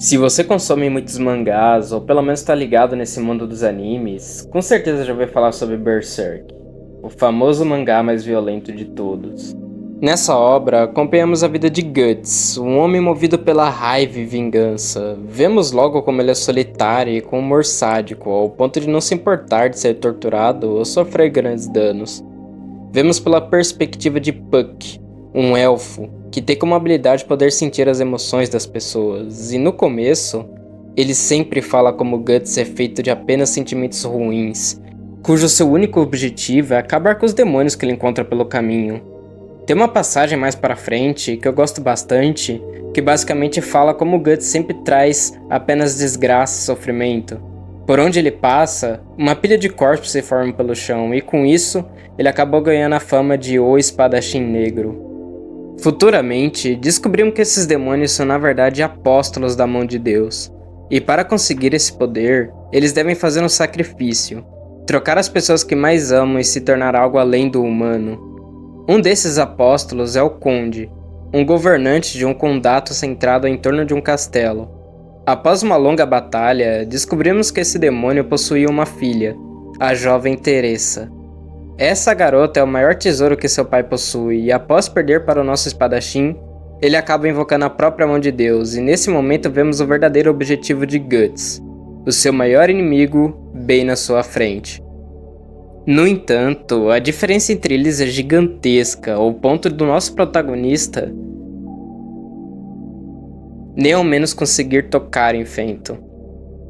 Se você consome muitos mangás, ou pelo menos está ligado nesse mundo dos animes, com certeza já ouviu falar sobre Berserk, o famoso mangá mais violento de todos. Nessa obra, acompanhamos a vida de Guts, um homem movido pela raiva e vingança. Vemos logo como ele é solitário e com humor sádico, ao ponto de não se importar de ser torturado ou sofrer grandes danos. Vemos pela perspectiva de Puck, um elfo, que tem como habilidade poder sentir as emoções das pessoas, e no começo, ele sempre fala como Guts é feito de apenas sentimentos ruins, cujo seu único objetivo é acabar com os demônios que ele encontra pelo caminho. Tem uma passagem mais pra frente, que eu gosto bastante, que basicamente fala como Guts sempre traz apenas desgraça e sofrimento. Por onde ele passa, uma pilha de corpos se forma pelo chão, e com isso, ele acabou ganhando a fama de O Espadachim Negro. Futuramente, descobrimos que esses demônios são na verdade apóstolos da mão de Deus, e para conseguir esse poder, eles devem fazer um sacrifício, trocar as pessoas que mais amam e se tornar algo além do humano. Um desses apóstolos é o Conde, um governante de um condado centrado em torno de um castelo. Após uma longa batalha, descobrimos que esse demônio possuía uma filha, a jovem Teresa. Essa garota é o maior tesouro que seu pai possui, e após perder para o nosso espadachim, ele acaba invocando a própria mão de Deus, e nesse momento vemos o verdadeiro objetivo de Guts, o seu maior inimigo bem na sua frente. No entanto, a diferença entre eles é gigantesca, ao ponto do nosso protagonista nem ao menos conseguir tocar em Fenton.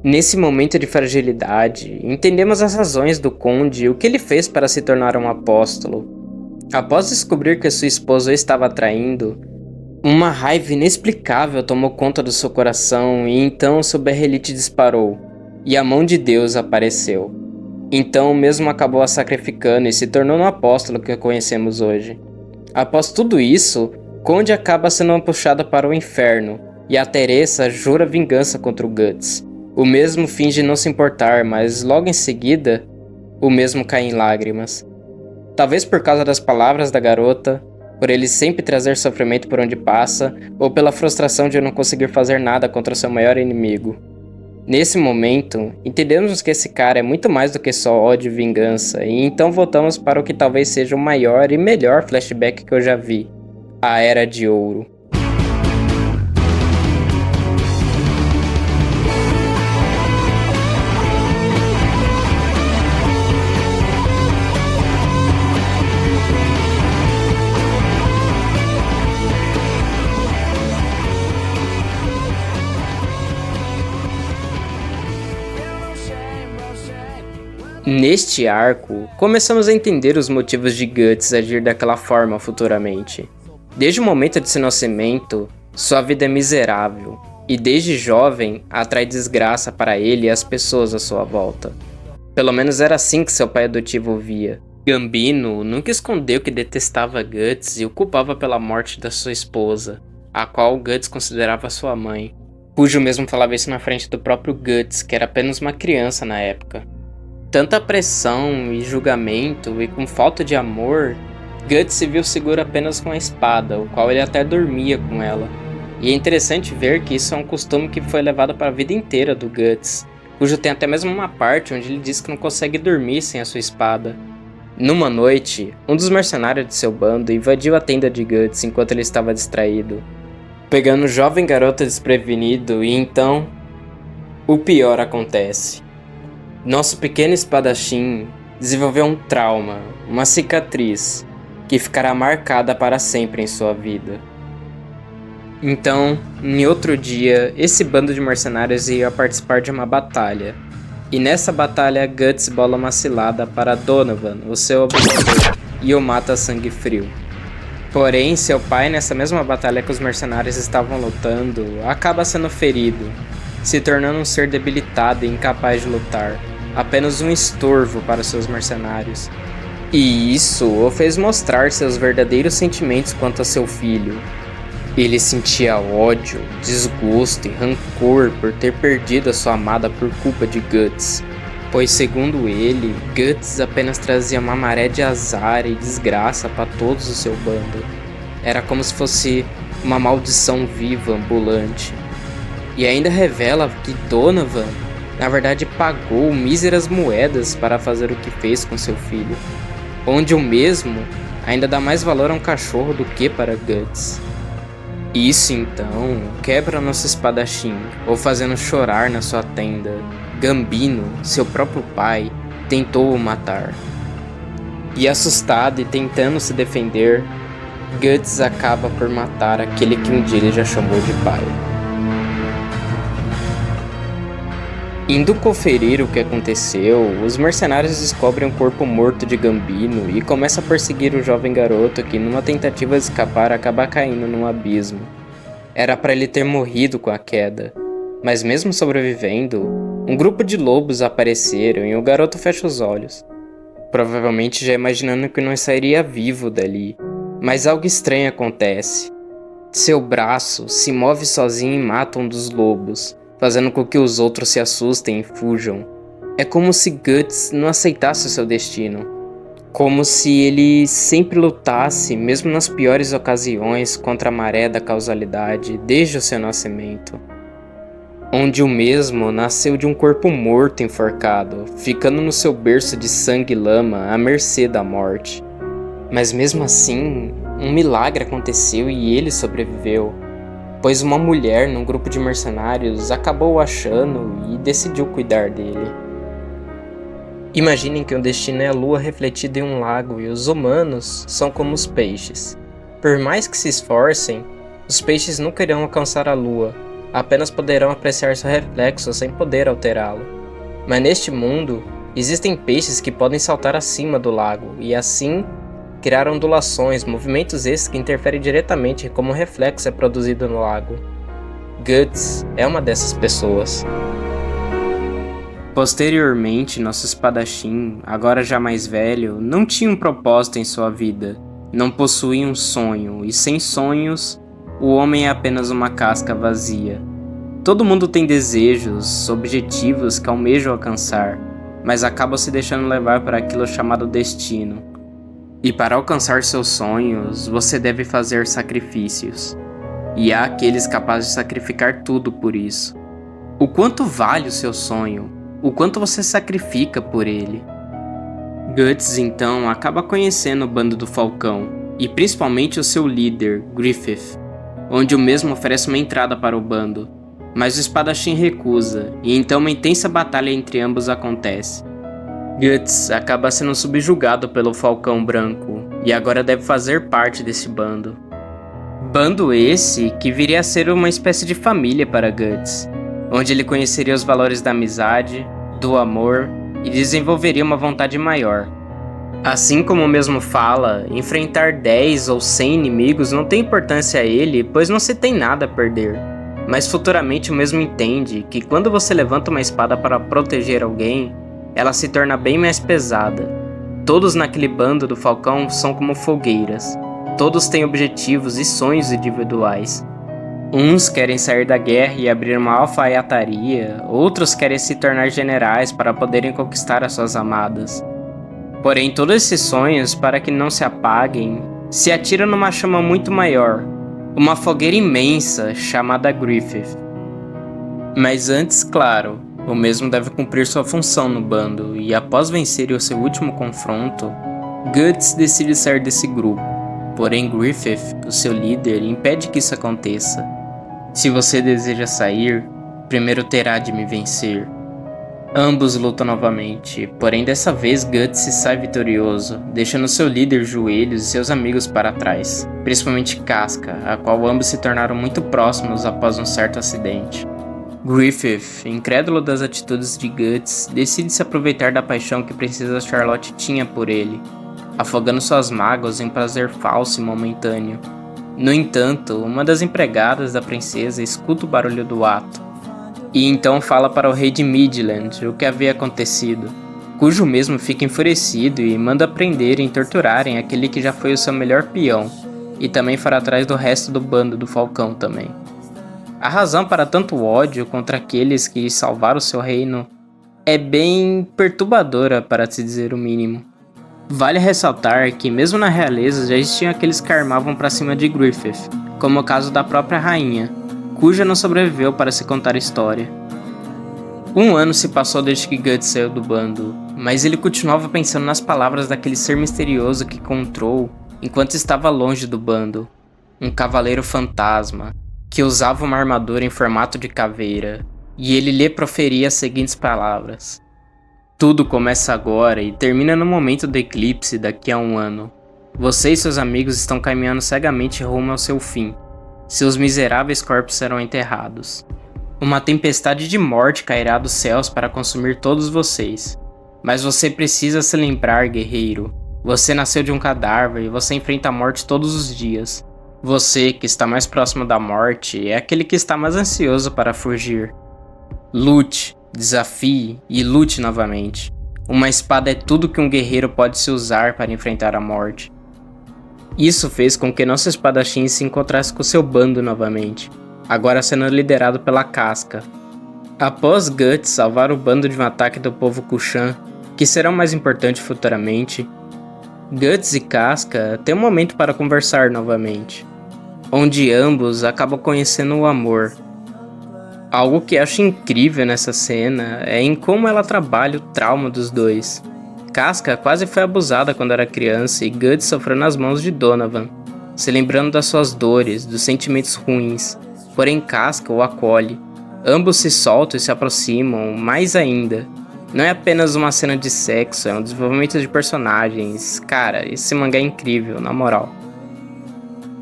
Nesse momento de fragilidade, entendemos as razões do Conde e o que ele fez para se tornar um apóstolo. Após descobrir que sua esposa o estava traindo, uma raiva inexplicável tomou conta do seu coração e então seu berrelite disparou, e a mão de Deus apareceu. Então o mesmo acabou a sacrificando e se tornou um apóstolo que conhecemos hoje. Após tudo isso, Conde acaba sendo puxado para o inferno, e a Teresa jura vingança contra o Guts. O mesmo finge não se importar, mas logo em seguida, o mesmo cai em lágrimas. Talvez por causa das palavras da garota, por ele sempre trazer sofrimento por onde passa, ou pela frustração de não conseguir fazer nada contra seu maior inimigo. Nesse momento, entendemos que esse cara é muito mais do que só ódio e vingança, e então voltamos para o que talvez seja o maior e melhor flashback que eu já vi, a Era de Ouro. Neste arco, começamos a entender os motivos de Guts agir daquela forma futuramente. Desde o momento de seu nascimento, sua vida é miserável, e desde jovem atrai desgraça para ele e as pessoas à sua volta. Pelo menos era assim que seu pai adotivo o via. Gambino nunca escondeu que detestava Guts e o culpava pela morte da sua esposa, a qual Guts considerava sua mãe, cujo mesmo falava isso na frente do próprio Guts, que era apenas uma criança na época. Tanta pressão e julgamento e com falta de amor, Guts se viu seguro apenas com a espada, o qual ele até dormia com ela. E é interessante ver que isso é um costume que foi levado para a vida inteira do Guts, cujo tem até mesmo uma parte onde ele diz que não consegue dormir sem a sua espada. Numa noite, um dos mercenários de seu bando invadiu a tenda de Guts enquanto ele estava distraído, pegando o jovem garoto desprevenido, e então, o pior acontece. Nosso pequeno espadachim desenvolveu um trauma, uma cicatriz, que ficará marcada para sempre em sua vida. Então, em outro dia, esse bando de mercenários ia participar de uma batalha. E nessa batalha, Guts bola uma cilada para Donovan, o seu observador, e o mata a sangue frio. Porém, seu pai, nessa mesma batalha que os mercenários estavam lutando, acaba sendo ferido, se tornando um ser debilitado e incapaz de lutar, apenas um estorvo para seus mercenários. E isso o fez mostrar seus verdadeiros sentimentos quanto a seu filho. Ele sentia ódio, desgosto e rancor por ter perdido a sua amada por culpa de Guts, pois segundo ele, Guts apenas trazia uma maré de azar e desgraça para todos o seu bando. Era como se fosse uma maldição viva ambulante. E ainda revela que Donovan, na verdade, pagou míseras moedas para fazer o que fez com seu filho, onde o mesmo ainda dá mais valor a um cachorro do que para Guts. Isso então quebra nosso espadachim, o fazendo chorar na sua tenda. Gambino, seu próprio pai, tentou o matar. E assustado e tentando se defender, Guts acaba por matar aquele que um dia ele já chamou de pai. Indo conferir o que aconteceu, os mercenários descobrem o corpo morto de Gambino e começam a perseguir o jovem garoto que, numa tentativa de escapar, acaba caindo num abismo. Era para ele ter morrido com a queda, mas mesmo sobrevivendo, um grupo de lobos apareceram e o garoto fecha os olhos, provavelmente já imaginando que não sairia vivo dali. Mas algo estranho acontece. Seu braço se move sozinho e mata um dos lobos, fazendo com que os outros se assustem e fujam. É como se Guts não aceitasse o seu destino. Como se ele sempre lutasse, mesmo nas piores ocasiões, contra a maré da causalidade desde o seu nascimento. Onde o mesmo nasceu de um corpo morto enforcado, ficando no seu berço de sangue e lama à mercê da morte. Mas mesmo assim, um milagre aconteceu e ele sobreviveu, pois uma mulher num grupo de mercenários acabou o achando e decidiu cuidar dele. Imaginem que o destino é a lua refletida em um lago e os humanos são como os peixes. Por mais que se esforcem, os peixes nunca irão alcançar a lua, apenas poderão apreciar seu reflexo sem poder alterá-lo. Mas neste mundo, existem peixes que podem saltar acima do lago e assim criar ondulações, movimentos esses que interferem diretamente em como o reflexo é produzido no lago. Guts é uma dessas pessoas. Posteriormente, nosso espadachim, agora já mais velho, não tinha um propósito em sua vida, não possuía um sonho, e sem sonhos, o homem é apenas uma casca vazia. Todo mundo tem desejos, objetivos que almejam alcançar, mas acabam se deixando levar por aquilo chamado destino. E para alcançar seus sonhos, você deve fazer sacrifícios. E há aqueles capazes de sacrificar tudo por isso. O quanto vale o seu sonho? O quanto você sacrifica por ele? Guts, então, acaba conhecendo o bando do Falcão, e principalmente o seu líder, Griffith, onde o mesmo oferece uma entrada para o bando, mas o espadachim recusa, e então uma intensa batalha entre ambos acontece. Guts acaba sendo subjugado pelo Falcão Branco, e agora deve fazer parte desse bando. Bando esse que viria a ser uma espécie de família para Guts, onde ele conheceria os valores da amizade, do amor e desenvolveria uma vontade maior. Assim como o mesmo fala, enfrentar 10 ou 100 inimigos não tem importância a ele, pois não se tem nada a perder. Mas futuramente o mesmo entende que quando você levanta uma espada para proteger alguém, ela se torna bem mais pesada. Todos naquele bando do Falcão são como fogueiras. Todos têm objetivos e sonhos individuais. Uns querem sair da guerra e abrir uma alfaiataria, outros querem se tornar generais para poderem conquistar as suas amadas. Porém, todos esses sonhos, para que não se apaguem, se atiram numa chama muito maior, uma fogueira imensa chamada Griffith. Mas antes, claro, o mesmo deve cumprir sua função no bando, e após vencer o seu último confronto, Guts decide sair desse grupo. Porém, Griffith, o seu líder, impede que isso aconteça. Se você deseja sair, primeiro terá de me vencer. Ambos lutam novamente, porém dessa vez Guts se sai vitorioso, deixando seu líder Joelhos e seus amigos para trás, principalmente Casca, a qual ambos se tornaram muito próximos após um certo acidente. Griffith, incrédulo das atitudes de Guts, decide se aproveitar da paixão que Princesa Charlotte tinha por ele, afogando suas mágoas em prazer falso e momentâneo. No entanto, uma das empregadas da princesa escuta o barulho do ato, e então fala para o rei de Midland o que havia acontecido, cujo mesmo fica enfurecido e manda prenderem e torturarem aquele que já foi o seu melhor peão, e também fará atrás do resto do bando do Falcão também. A razão para tanto ódio contra aqueles que salvaram o seu reino é bem perturbadora, para se dizer o mínimo. Vale ressaltar que mesmo na realeza já existiam aqueles que armavam para cima de Griffith, como o caso da própria rainha, Kuja não sobreviveu para se contar a história. Um ano se passou desde que Guts saiu do bando, mas ele continuava pensando nas palavras daquele ser misterioso que encontrou enquanto estava longe do bando. Um cavaleiro fantasma, que usava uma armadura em formato de caveira, e ele lhe proferia as seguintes palavras: tudo começa agora e termina no momento do eclipse daqui a um ano. Você e seus amigos estão caminhando cegamente rumo ao seu fim. Seus miseráveis corpos serão enterrados. Uma tempestade de morte cairá dos céus para consumir todos vocês. Mas você precisa se lembrar, guerreiro. Você nasceu de um cadáver e você enfrenta a morte todos os dias. Você, que está mais próximo da morte, é aquele que está mais ansioso para fugir. Lute, desafie e lute novamente. Uma espada é tudo que um guerreiro pode se usar para enfrentar a morte. Isso fez com que nosso espadachim se encontrasse com seu bando novamente, agora sendo liderado pela Casca. Após Guts salvar o bando de um ataque do povo Kushan, que será o mais importante futuramente, Guts e Casca têm um momento para conversar novamente, onde ambos acabam conhecendo o amor. Algo que acho incrível nessa cena é em como ela trabalha o trauma dos dois. Casca quase foi abusada quando era criança e Guts sofreu nas mãos de Donovan, se lembrando das suas dores, dos sentimentos ruins, porém Casca o acolhe. Ambos se soltam e se aproximam, mais ainda. Não é apenas uma cena de sexo, é um desenvolvimento de personagens. Cara, esse mangá é incrível, na moral.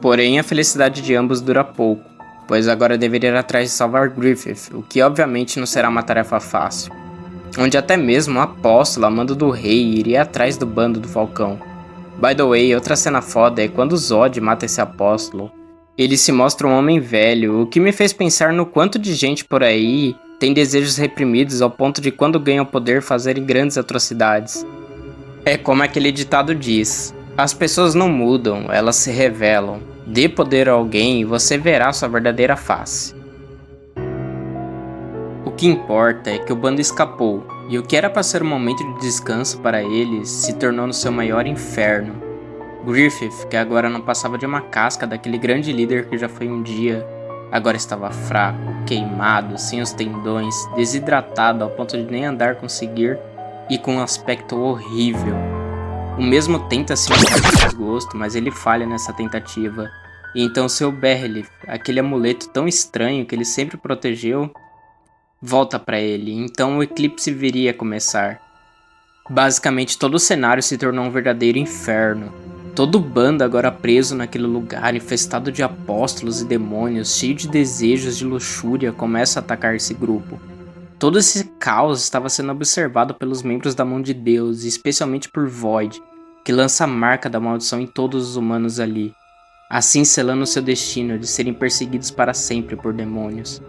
Porém, a felicidade de ambos dura pouco, pois agora deveria ir atrás de salvar Griffith, o que obviamente não será uma tarefa fácil. Onde até mesmo o apóstolo, a mando do rei, iria atrás do bando do Falcão. By the way, outra cena foda é quando Zod mata esse apóstolo. Ele se mostra um homem velho, o que me fez pensar no quanto de gente por aí tem desejos reprimidos ao ponto de quando ganham poder fazerem grandes atrocidades. É como aquele ditado diz: as pessoas não mudam, elas se revelam. Dê poder a alguém e você verá sua verdadeira face. O que importa é que o bando escapou, e o que era para ser um momento de descanso para eles se tornou no seu maior inferno. Griffith, que agora não passava de uma casca daquele grande líder que já foi um dia, agora estava fraco, queimado, sem os tendões, desidratado ao ponto de nem andar conseguir e com um aspecto horrível. O mesmo tenta se livrar do desgosto, mas ele falha nessa tentativa. E então seu Berlith, aquele amuleto tão estranho que ele sempre protegeu, volta para ele, então o eclipse viria a começar. Basicamente todo o cenário se tornou um verdadeiro inferno. Todo o bando agora preso naquele lugar, infestado de apóstolos e demônios, cheio de desejos de luxúria, começa a atacar esse grupo. Todo esse caos estava sendo observado pelos membros da Mão de Deus, e especialmente por Void, que lança a marca da maldição em todos os humanos ali, assim selando seu destino de serem perseguidos para sempre por demônios.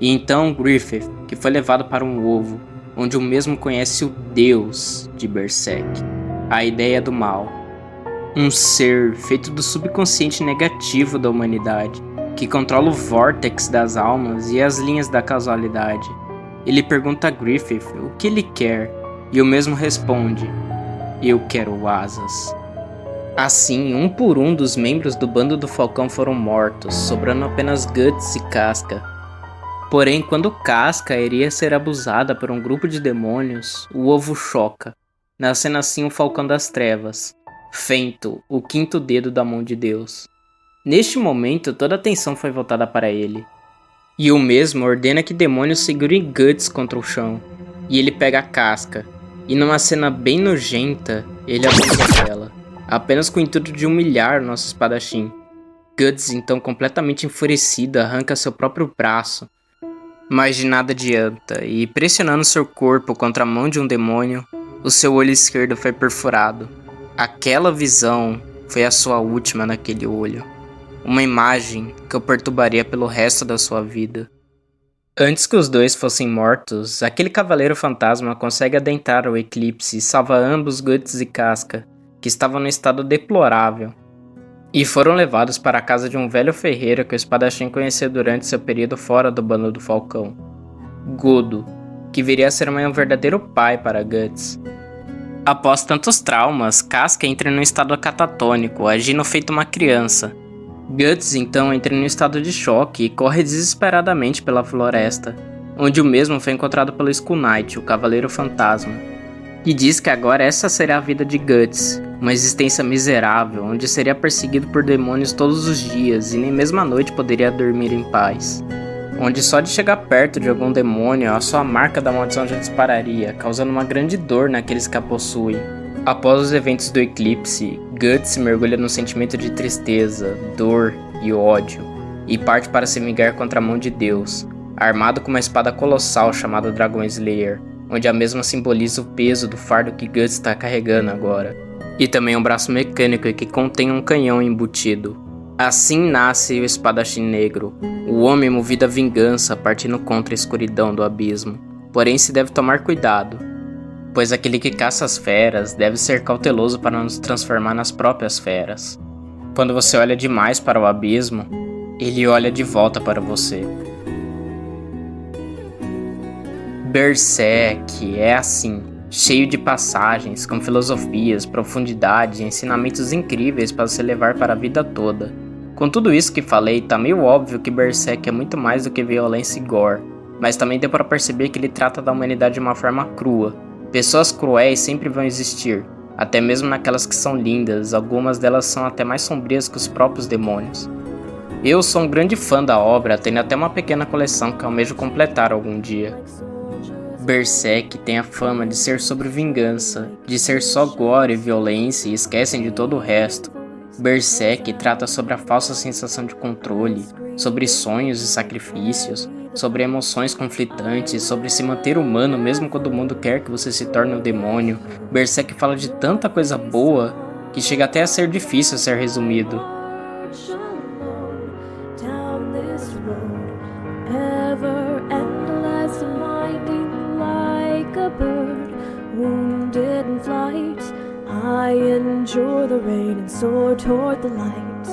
E então Griffith, que foi levado para um ovo, onde o mesmo conhece o Deus de Berserk, a ideia do mal. Um ser feito do subconsciente negativo da humanidade, que controla o vórtex das almas e as linhas da causalidade. Ele pergunta a Griffith o que ele quer, e o mesmo responde: eu quero asas. Assim, um por um dos membros do bando do Falcão foram mortos, sobrando apenas Guts e Casca. Porém, quando Casca iria ser abusada por um grupo de demônios, o ovo choca, nascendo assim o Falcão das Trevas, Fento, o quinto dedo da Mão de Deus. Neste momento, toda a atenção foi voltada para ele. E o mesmo ordena que demônios segurem Guts contra o chão, e ele pega a Casca, e numa cena bem nojenta, ele abusa dela, apenas com o intuito de humilhar o nosso espadachim. Guts, então completamente enfurecido, arranca seu próprio braço, mas de nada adianta, e pressionando seu corpo contra a mão de um demônio, o seu olho esquerdo foi perfurado. Aquela visão foi a sua última naquele olho. Uma imagem que o perturbaria pelo resto da sua vida. Antes que os dois fossem mortos, aquele cavaleiro fantasma consegue adentrar o eclipse e salva ambos Guts e Casca, que estavam no estado deplorável, e foram levados para a casa de um velho ferreiro que o espadachim conheceu durante seu período fora do bando do Falcão, Godo, que viria a ser um verdadeiro pai para Guts. Após tantos traumas, Casca entra num estado catatônico, agindo feito uma criança. Guts então entra em um estado de choque e corre desesperadamente pela floresta, onde o mesmo foi encontrado pelo Skull Knight, o Cavaleiro Fantasma, que diz que agora essa será a vida de Guts, uma existência miserável, onde seria perseguido por demônios todos os dias e nem mesmo à noite poderia dormir em paz. Onde só de chegar perto de algum demônio a sua marca da maldição já dispararia, causando uma grande dor naqueles que a possuem. Após os eventos do eclipse, Guts mergulha no sentimento de tristeza, dor e ódio, e parte para se vingar contra a mão de Deus, armado com uma espada colossal chamada Dragon Slayer, onde a mesma simboliza o peso do fardo que Guts está carregando agora, e também um braço mecânico que contém um canhão embutido. Assim nasce o Espadachim Negro, o homem movido à vingança partindo contra a escuridão do abismo. Porém se deve tomar cuidado, pois aquele que caça as feras deve ser cauteloso para não se transformar nas próprias feras. Quando você olha demais para o abismo, ele olha de volta para você. Berserk é assim, cheio de passagens, com filosofias, profundidade e ensinamentos incríveis para se levar para a vida toda. Com tudo isso que falei, tá meio óbvio que Berserk é muito mais do que violência e gore, mas também deu para perceber que ele trata da humanidade de uma forma crua. Pessoas cruéis sempre vão existir, até mesmo naquelas que são lindas, algumas delas são até mais sombrias que os próprios demônios. Eu sou um grande fã da obra, tendo até uma pequena coleção que almejo completar algum dia. Berserk tem a fama de ser sobre vingança, de ser só gore e violência e esquecem de todo o resto. Berserk trata sobre a falsa sensação de controle, sobre sonhos e sacrifícios, sobre emoções conflitantes, sobre se manter humano mesmo quando o mundo quer que você se torne um demônio. Berserk fala de tanta coisa boa que chega até a ser difícil ser resumido. I endure the rain and soar toward the light.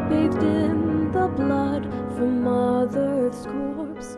Bathed in the blood from Mother Earth's corpse.